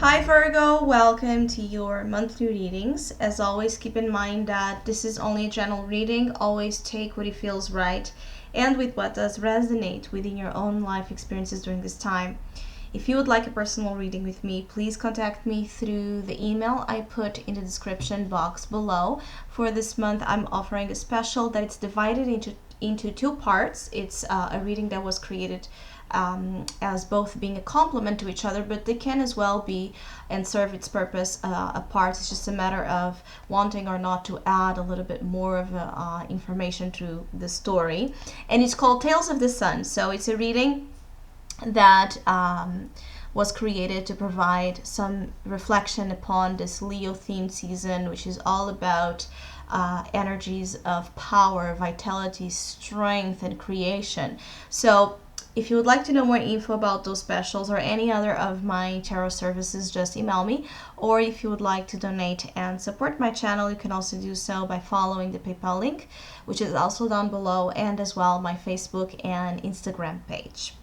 Hi Virgo, welcome to your monthly readings. As always, keep in mind that this is only a general reading. Always take what it feels right and with what does resonate within your own life experiences during this time. If you would like a personal reading with me, please contact me through the email I put in the description box below. For this month, I'm offering a special that it's divided into two parts. It's a reading that was created as both being a complement to each other, but they can as well be and serve its purpose apart. It's just a matter of wanting or not to add a little bit more of information to the story. And it's called Tales of the Sun. So it's a reading that was created to provide some reflection upon this Leo themed season, which is all about energies of power, vitality, strength, and creation. So if you would like to know more info about those specials or any other of my tarot services, just email me. Or if you would like to donate and support my channel, you can also do so by following the PayPal link, which is also down below, and as well my Facebook and Instagram page.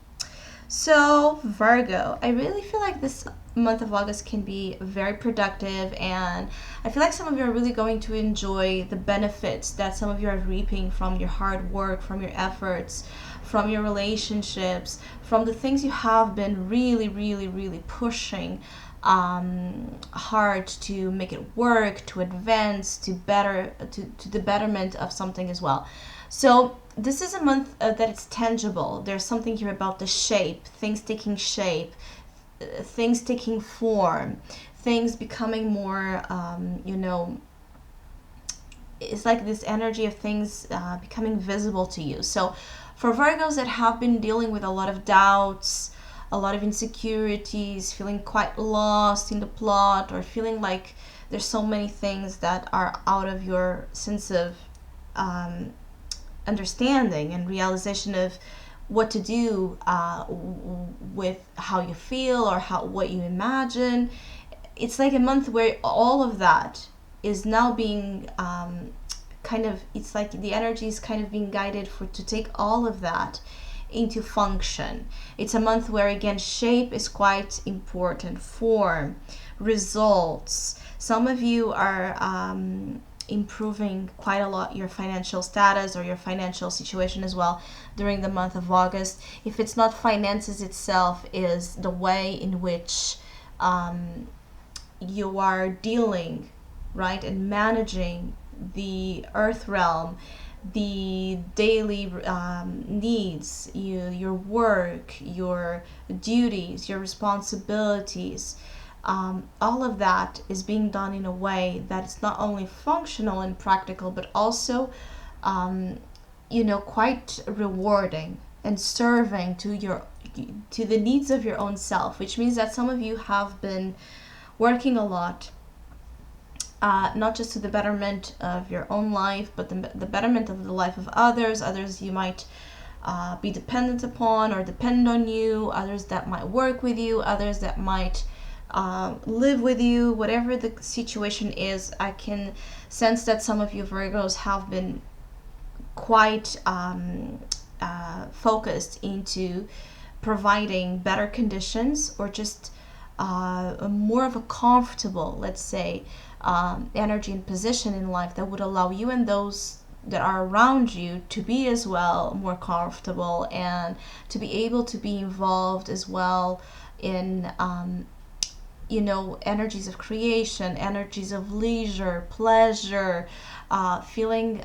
So Virgo, I really feel like this month of August can be very productive, and I feel like some of you are really going to enjoy the benefits that some of you are reaping from your hard work, from your efforts, from your relationships, from the things you have been really pushing hard to make it work, to advance, to the betterment of something as well. So this is a month that it's tangible. There's something here about the shape, things taking shape, things taking form, things becoming more, it's like this energy of things becoming visible to you. So for Virgos that have been dealing with a lot of doubts, a lot of insecurities, feeling quite lost in the plot, or feeling like there's so many things that are out of your sense of understanding and realization of what to do with how you feel or what you imagine. It's like a month where all of that is now being it's like the energy is kind of being guided to take all of that into function. It's a month where again shape is quite important, form, results. Some of you are improving quite a lot your financial status or your financial situation as well during the month of August. If it's not finances itself, is the way in which you are dealing, right, and managing the earth realm, the daily needs, your work, your duties, your responsibilities. All of that is being done in a way that is not only functional and practical, but also, quite rewarding and serving to the needs of your own self. Which means that some of you have been working a lot, not just to the betterment of your own life, but the betterment of the life of others. Others you might be dependent upon or depend on you. Others that might work with you. Others that might live with you. Whatever the situation is, I can sense that some of you Virgos have been quite focused into providing better conditions, or just more of a comfortable, let's say, energy and position in life that would allow you and those that are around you to be as well more comfortable, and to be able to be involved as well in energies of creation, energies of leisure, pleasure, feeling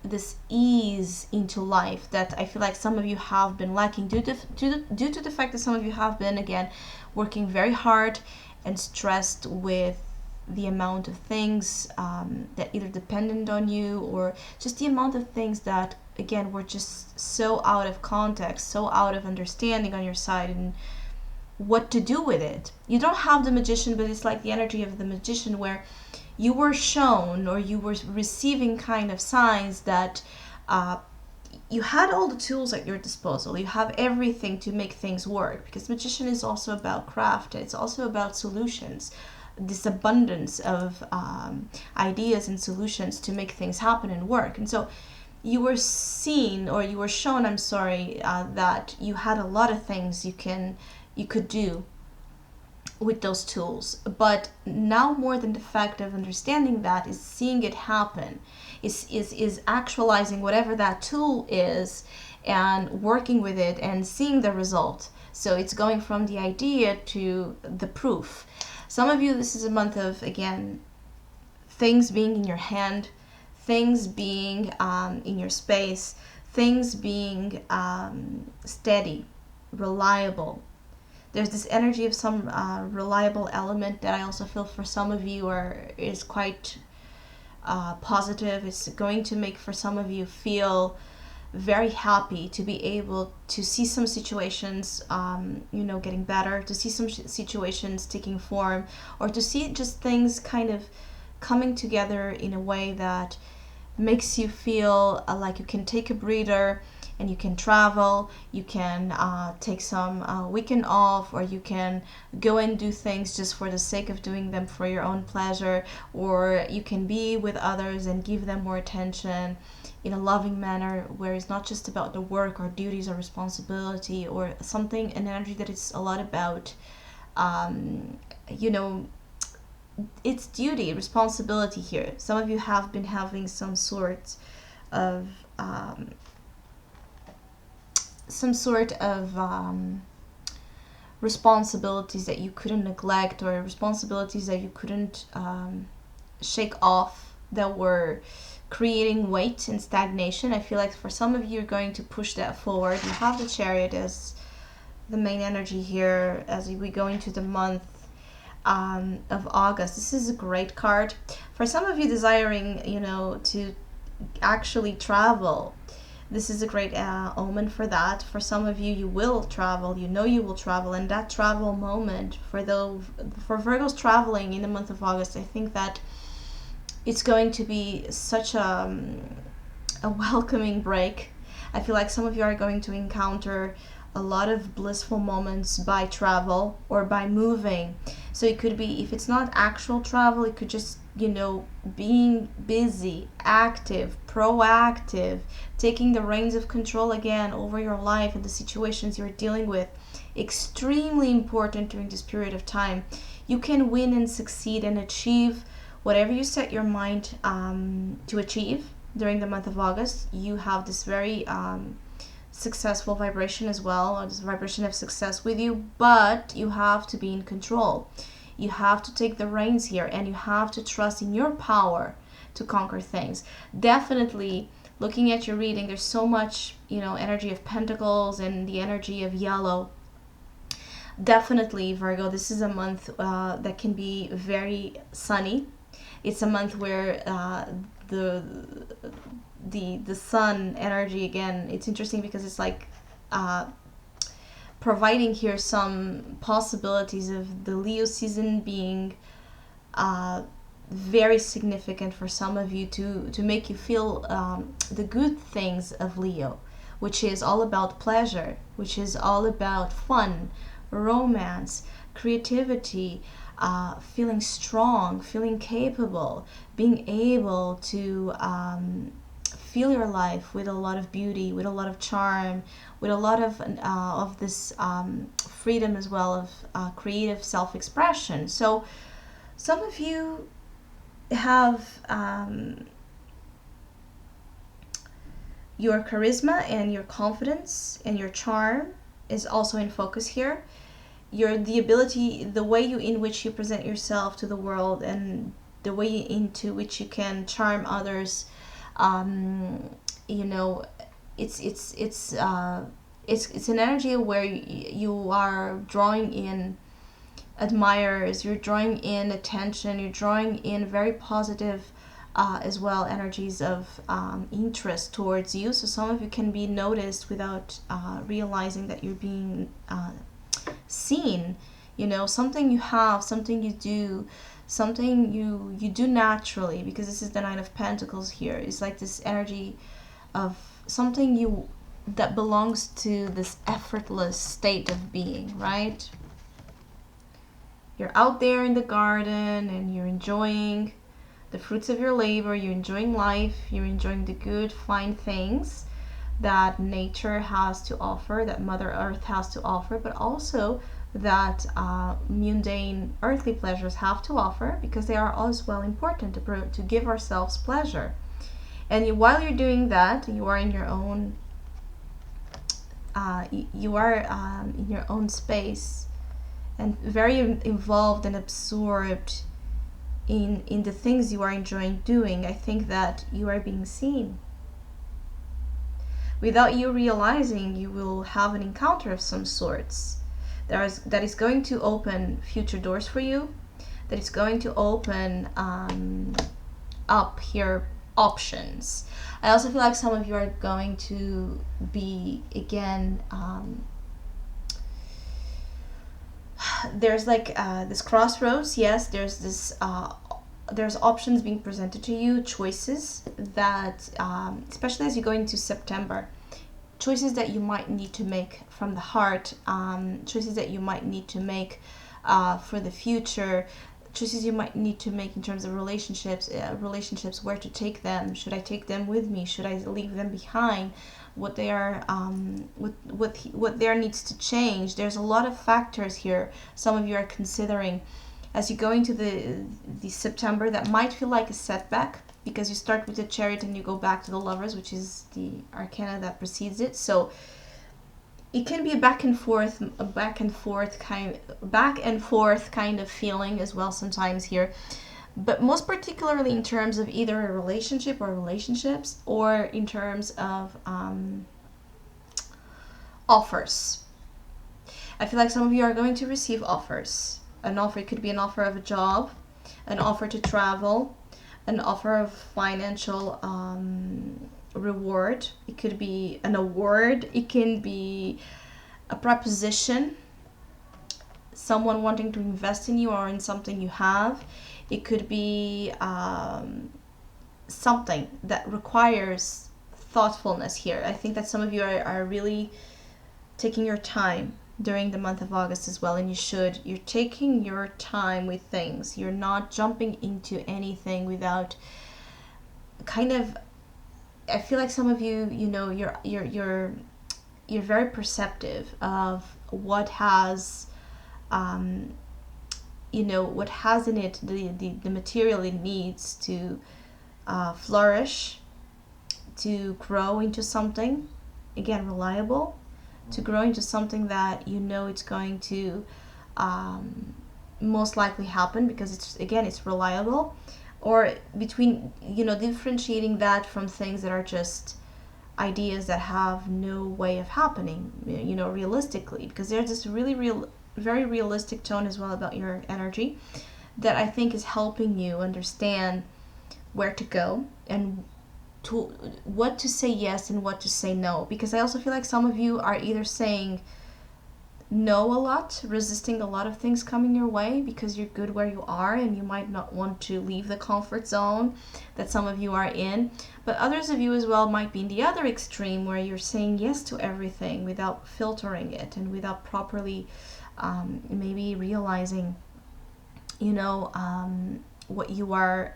this ease into life that I feel like some of you have been lacking due to the fact that some of you have been, again, working very hard and stressed with the amount of things that either dependent on you, or just the amount of things that, again, were just so out of context, so out of understanding on your side, and what to do with it. You don't have the magician, but it's like the energy of the magician, where you were shown or you were receiving kind of signs that you had all the tools at your disposal. You have everything to make things work, because magician is also about craft. It's also about solutions, this abundance of ideas and solutions to make things happen and work. And so you were seen, or you were shown, that you had a lot of things you could do with those tools. But now more than the fact of understanding that is seeing it happen, is actualizing whatever that tool is and working with it and seeing the result. So it's going from the idea to the proof. Some of you, this is a month of, again, things being in your hand, things being in your space, things being steady, reliable. There's this energy of some reliable element that I also feel for some of you is quite positive. It's going to make for some of you feel very happy to be able to see some situations, getting better, to see some situations taking form, or to see just things kind of coming together in a way that makes you feel like you can take a breather and you can travel, you can take some weekend off, or you can go and do things just for the sake of doing them for your own pleasure, or you can be with others and give them more attention in a loving manner, where it's not just about the work or duties or responsibility or something, an energy that is a lot about, it's duty, responsibility here. Some of you have been having some sort of responsibilities that you couldn't neglect, or responsibilities that you couldn't shake off, that were creating weight and stagnation. I feel like for some of you, you're going to push that forward. You have the Chariot as the main energy here as we go into the month of August. This is a great card. For some of you desiring, to actually travel, this is a great omen for that. For some of you, you will travel, you will travel, and that travel moment for Virgos traveling in the month of August, I think that it's going to be such a welcoming break. I feel like some of you are going to encounter a lot of blissful moments by travel or by moving. So it could be, if it's not actual travel, it could just, being busy, active, proactive, taking the reins of control again over your life and the situations you're dealing with. Extremely important during this period of time. You can win and succeed and achieve whatever you set your mind to achieve during the month of August. You have this very successful vibration as well, or this vibration of success with you, but you have to be in control. You have to take the reins here, and you have to trust in your power to conquer things. Definitely, looking at your reading, there's so much, energy of Pentacles and the energy of yellow. Definitely, Virgo, this is a month that can be very sunny. It's a month where the sun energy, again, it's interesting because it's like providing here some possibilities of the Leo season being very significant for some of you to make you feel the good things of Leo, which is all about pleasure, which is all about fun, romance, creativity, feeling strong, feeling capable, being able to feel your life with a lot of beauty, with a lot of charm, with a lot of this freedom as well of creative self-expression. So some of you have your charisma and your confidence and your charm is also in focus here. The ability, the way in which you present yourself to the world, and the way into which you can charm others. It's an energy where you are drawing in admirers, you're drawing in attention, you're drawing in very positive as well energies of interest towards you. So some of you can be noticed without realizing that you're being seen. Something you have, something you do, something you do naturally, because this is the Nine of Pentacles here. It's like this energy of something that belongs to this effortless state of being, right? You're out there in the garden and you're enjoying the fruits of your labor, you're enjoying life, you're enjoying the good, fine things that nature has to offer, that Mother Earth has to offer, but also that mundane earthly pleasures have to offer, because they are as well important to give ourselves pleasure. And while you're doing that, you are in your own in your own space, and very involved and absorbed in the things you are enjoying doing. I think that you are being seen. Without you realizing, you will have an encounter of some sorts that is going to open future doors for you, that is going to open up your options. I also feel like some of you are going to be, again, there's like this crossroads. Yes, there's options being presented to you, choices that, especially as you go into September, choices that you might need to make from the heart, choices that you might need to make for the future, choices you might need to make in terms of relationships, where to take them. Should I take them with me? Should I leave them behind? What they are, what there needs to change. There's a lot of factors here some of you are considering as you go into the September that might feel like a setback, because you start with the Chariot and you go back to the Lovers, which is the arcana that precedes it. So it can be a back and forth kind of feeling as well sometimes here, but most particularly in terms of either a relationship or relationships, or in terms of offers. I feel like some of you are going to receive offers. An offer, it could be an offer of a job, an offer to travel, an offer of financial reward. It could be an award. It can be a proposition, someone wanting to invest in you or in something you have. It could be something that requires thoughtfulness here. I think that some of you are really taking your time during the month of August as well, and you should. You're taking your time with things. You're not jumping into anything without kind of, I feel like some of you, you're very perceptive of what has what has in it the material it needs to flourish, to grow into something, again, reliable, to grow into something that it's going to most likely happen, because it's reliable. Or between, differentiating that from things that are just ideas that have no way of happening, realistically, because there's this very realistic tone as well about your energy that I think is helping you understand where to go and to what to say yes and what to say no. Because I also feel like some of you are either saying no a lot, resisting a lot of things coming your way because you're good where you are and you might not want to leave the comfort zone that some of you are in. But others of you as well might be in the other extreme, where you're saying yes to everything without filtering it and without properly maybe realizing what you are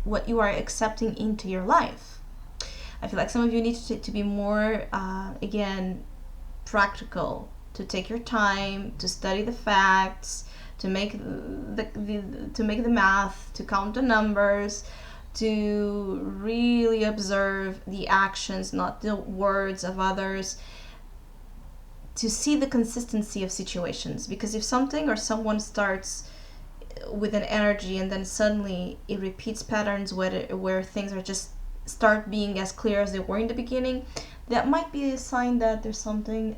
accepting into your life. I feel like some of you need to be more again, practical, to take your time, to study the facts, to make the math, to count the numbers, to really observe the actions, not the words of others, to see the consistency of situations. Because if something or someone starts with an energy and then suddenly it repeats patterns where things are just start being as clear as they were in the beginning, that might be a sign that there's something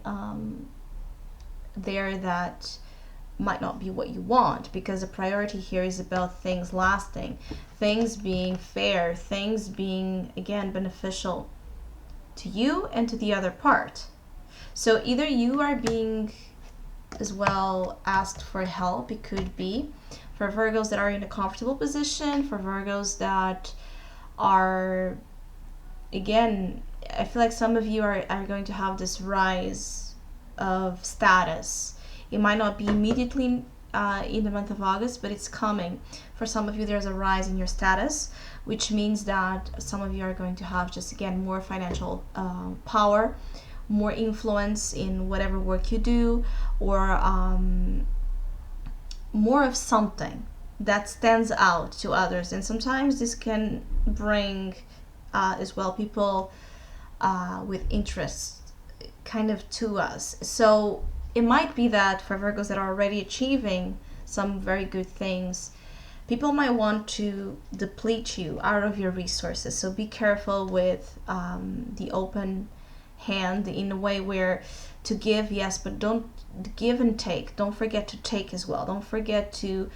there that might not be what you want, because the priority here is about things lasting, things being fair, things being, again, beneficial to you and to the other part. So either you are being as well asked for help. It could be for Virgos that are in a comfortable position, for Virgos that are, again, I feel like some of you are going to have this rise of status. It might not be immediately in the month of August, but it's coming. For some of you, there's a rise in your status, which means that some of you are going to have just, again, more financial power, more influence in whatever work you do, or more of something that stands out to others. And sometimes this can bring as well people with interest kind of to us. So it might be that for Virgos that are already achieving some very good things, people might want to deplete you out of your resources. So be careful with the open hand, in a way where to give, yes, but don't give and take. Don't forget to take as well. Don't forget to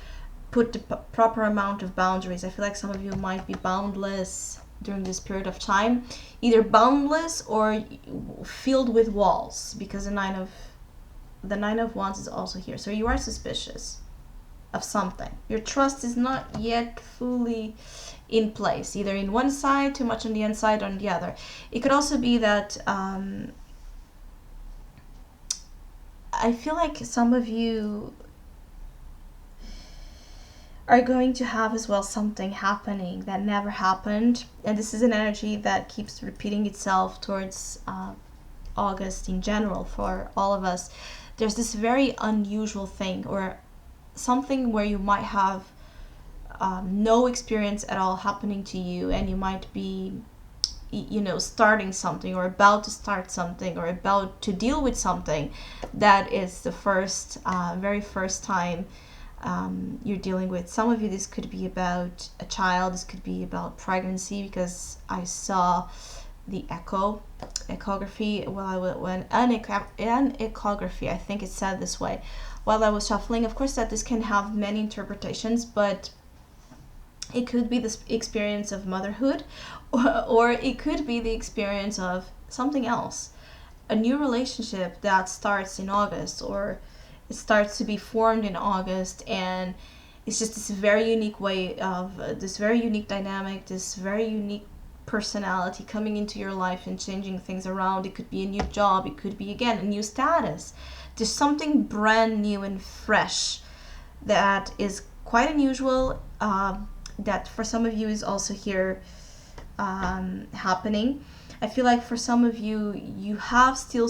put the proper amount of boundaries. I feel like some of you might be boundless during this period of time, either boundless or filled with walls, because the nine of wands is also here. So you are suspicious of something. Your trust is not yet fully in place, either in one side, too much on the inside, or on the other. It could also be that I feel like some of you are going to have as well something happening that never happened, and this is an energy that keeps repeating itself towards August in general for all of us. There's this very unusual thing, or something where you might have no experience at all happening to you, and you might be, you know, starting something, or about to start something, or about to deal with something that is the very first time you're dealing with. Some of you, this could be about a child, this could be about pregnancy, because I saw the echography an echography, I think it's said this way, while I was shuffling. Of course that this can have many interpretations, but it could be the experience of motherhood, or it could be the experience of something else, a new relationship that starts in August, or it starts to be formed in August, and it's just this very unique way of this very unique dynamic, this very unique personality coming into your life and changing things around. It could be a new job, it could be again a new status. There's something brand new and fresh that is quite unusual, that for some of you is also here happening. I feel like for some of you, you have still,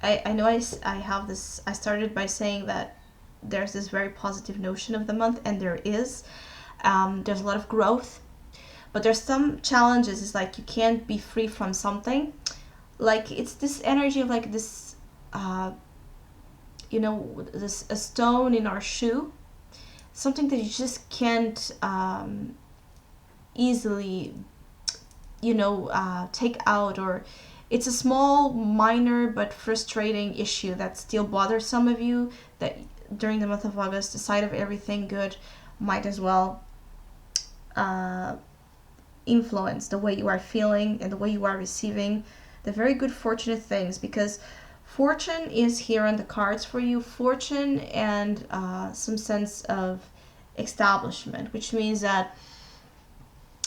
I know I have this, I started by saying that there's this very positive notion of the month, and there is. There's a lot of growth, but there's some challenges. It's like you can't be free from something. Like it's this energy of like this, this a stone in our shoe, something that you just can't easily take out, or it's a small, minor but frustrating issue that still bothers some of you, that during the month of August, the side of everything good might as well influence the way you are feeling and the way you are receiving the very good fortunate things, because fortune is here on the cards for you. Fortune and some sense of establishment, which means that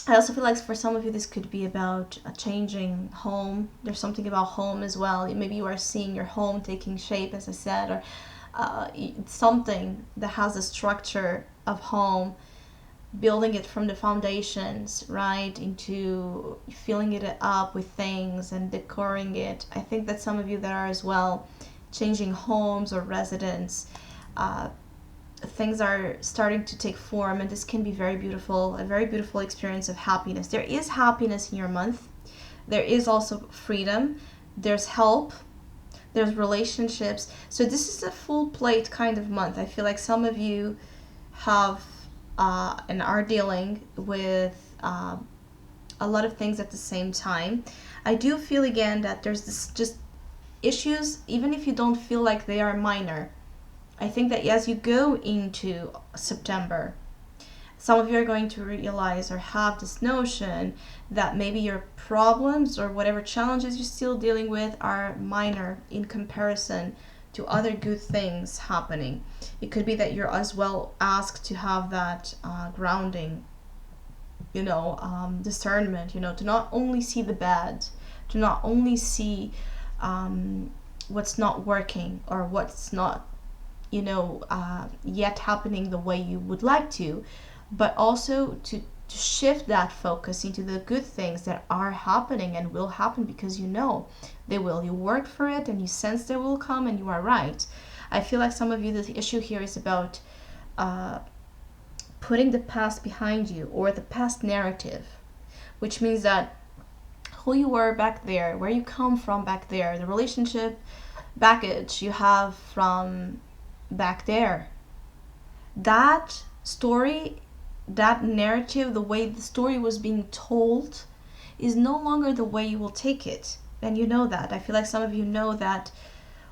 I also feel like for some of you this could be about a changing home. There's something about home as well. Maybe you are seeing your home taking shape, as I said, or something that has a structure of home, building it from the foundations, right, into filling it up with things and decoring it. I think that some of you that are as well changing homes or residence, things are starting to take form, and this can be very beautiful, a very beautiful experience of happiness. There is happiness in your month. There is also freedom. There's help. There's relationships. So this is a full plate kind of month. I feel like some of you have and are dealing with a lot of things at the same time. I do feel again that there's this just issues, even if you don't feel like they are minor. I think that as you go into September, some of you are going to realize or have this notion that maybe your problems or whatever challenges you're still dealing with are minor in comparison to other good things happening. It could be that you're as well asked to have that grounding, discernment, to not only see the bad, to not only see what's not working or what's not yet happening the way you would like to, but also to to shift that focus into the good things that are happening and will happen, because you know they will. You work for it and you sense they will come, and you are right. I feel like some of you, the issue here is about putting the past behind you, or the past narrative, which means that who you were back there, where you come from back there, the relationship baggage you have from back there, that story, that narrative, the way the story was being told, is no longer the way you will take it. And you know that. I feel like some of you know that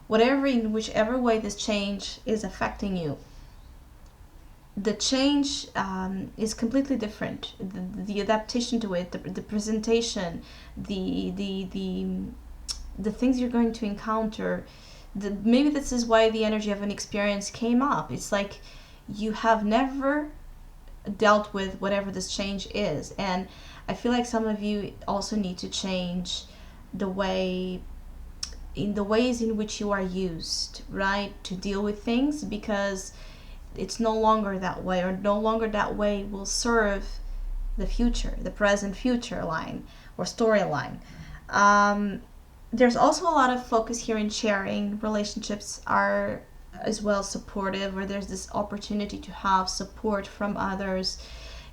whatever, in whichever way this change is affecting you, the change is completely different. The adaptation to it, the presentation, the things you're going to encounter. Maybe this is why the energy of an experience came up. It's like you have never dealt with whatever this change is, and I feel like some of you also need to change the way, in the ways in which you are used, right, to deal with things, because it's no longer that way, or no longer that way will serve the future, the present future line or storyline. There's also a lot of focus here in sharing. Relationships are as well supportive, where there's this opportunity to have support from others,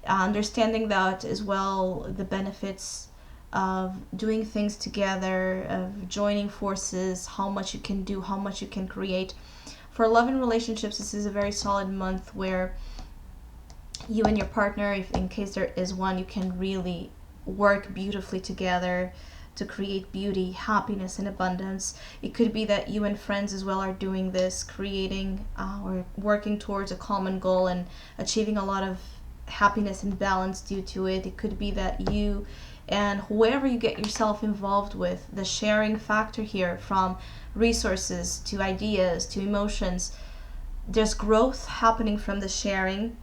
understanding that as well, the benefits of doing things together, of joining forces, how much you can do, how much you can create. For love and relationships, this is a very solid month where you and your partner, if in case there is one, you can really work beautifully together to create beauty, happiness, and abundance. It could be that you and friends as well are doing this, creating or working towards a common goal and achieving a lot of happiness and balance due to it. It could be that you and whoever you get yourself involved with, the sharing factor here, from resources to ideas to emotions, there's growth happening from the sharing.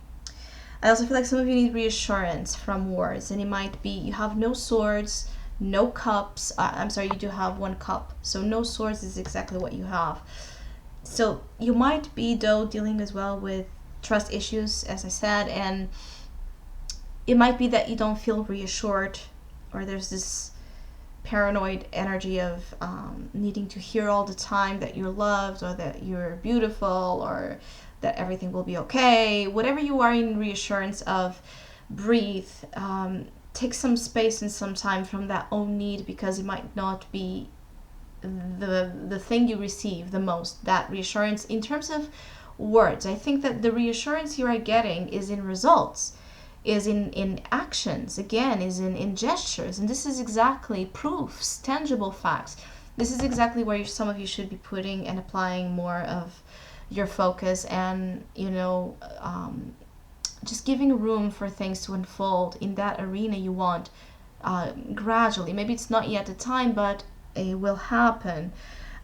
I also feel like some of you need reassurance from words, and it might be you have no swords, no cups. I'm sorry, you do have one cup, so no swords is exactly what you have. So you might be, though, dealing as well with trust issues, as I said, and it might be that you don't feel reassured, or there's this paranoid energy of needing to hear all the time that you're loved, or that you're beautiful, or that everything will be okay. Whatever you are in reassurance of, breathe. Take some space and some time from that own need, because it might not be the thing you receive the most, that reassurance in terms of words. I think that the reassurance you are getting is in results, is in actions, again, is in gestures, and this is exactly proofs, tangible facts. This is exactly where some of you should be putting and applying more of your focus, and just giving room for things to unfold in that arena you want, gradually. Maybe it's not yet the time, but it will happen.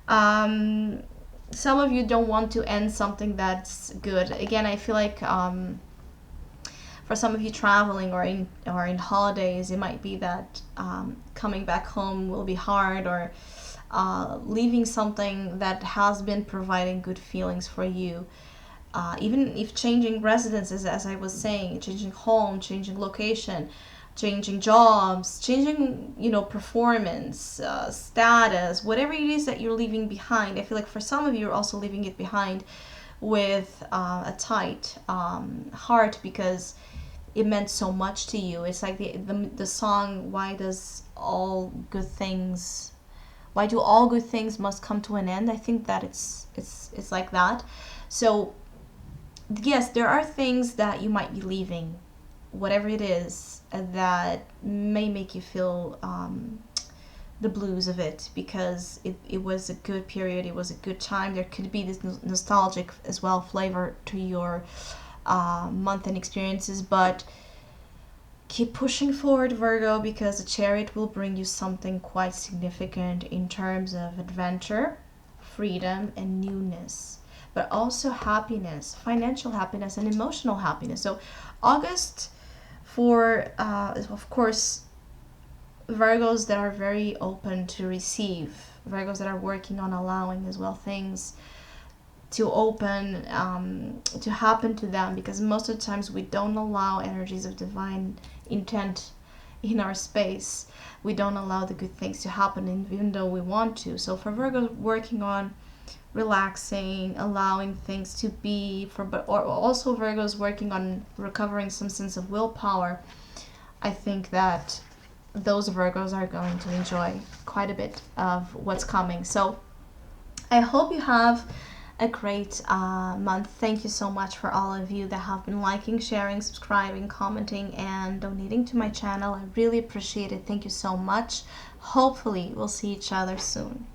Some of you don't want to end something that's good. Again, I feel like for some of you traveling or in holidays, it might be that coming back home will be hard, or leaving something that has been providing good feelings for you. Even if changing residences, as I was saying, changing home, changing location, changing jobs, changing, performance, status, whatever it is that you're leaving behind. I feel like for some of you, you're also leaving it behind with a tight heart, because it meant so much to you. It's like the song, why do all good things must come to an end? I think that it's like that. So yes, there are things that you might be leaving, whatever it is, that may make you feel the blues of it, because it was a good period, it was a good time. There could be this nostalgic as well flavor to your month and experiences, but keep pushing forward, Virgo, because the Chariot will bring you something quite significant in terms of adventure, freedom, and newness, but also happiness, financial happiness, and emotional happiness. So August, for of course, Virgos that are very open to receive, Virgos that are working on allowing as well things to open, to happen to them, because most of the times we don't allow energies of divine intent in our space. We don't allow the good things to happen even though we want to. So for Virgo, working on relaxing, allowing things to be, or also Virgo's working on recovering some sense of willpower. I think that those Virgos are going to enjoy quite a bit of what's coming. So I hope you have a great month. Thank you so much for all of you that have been liking, sharing, subscribing, commenting, and donating to my channel. I really appreciate it. Thank you so much. Hopefully we'll see each other soon.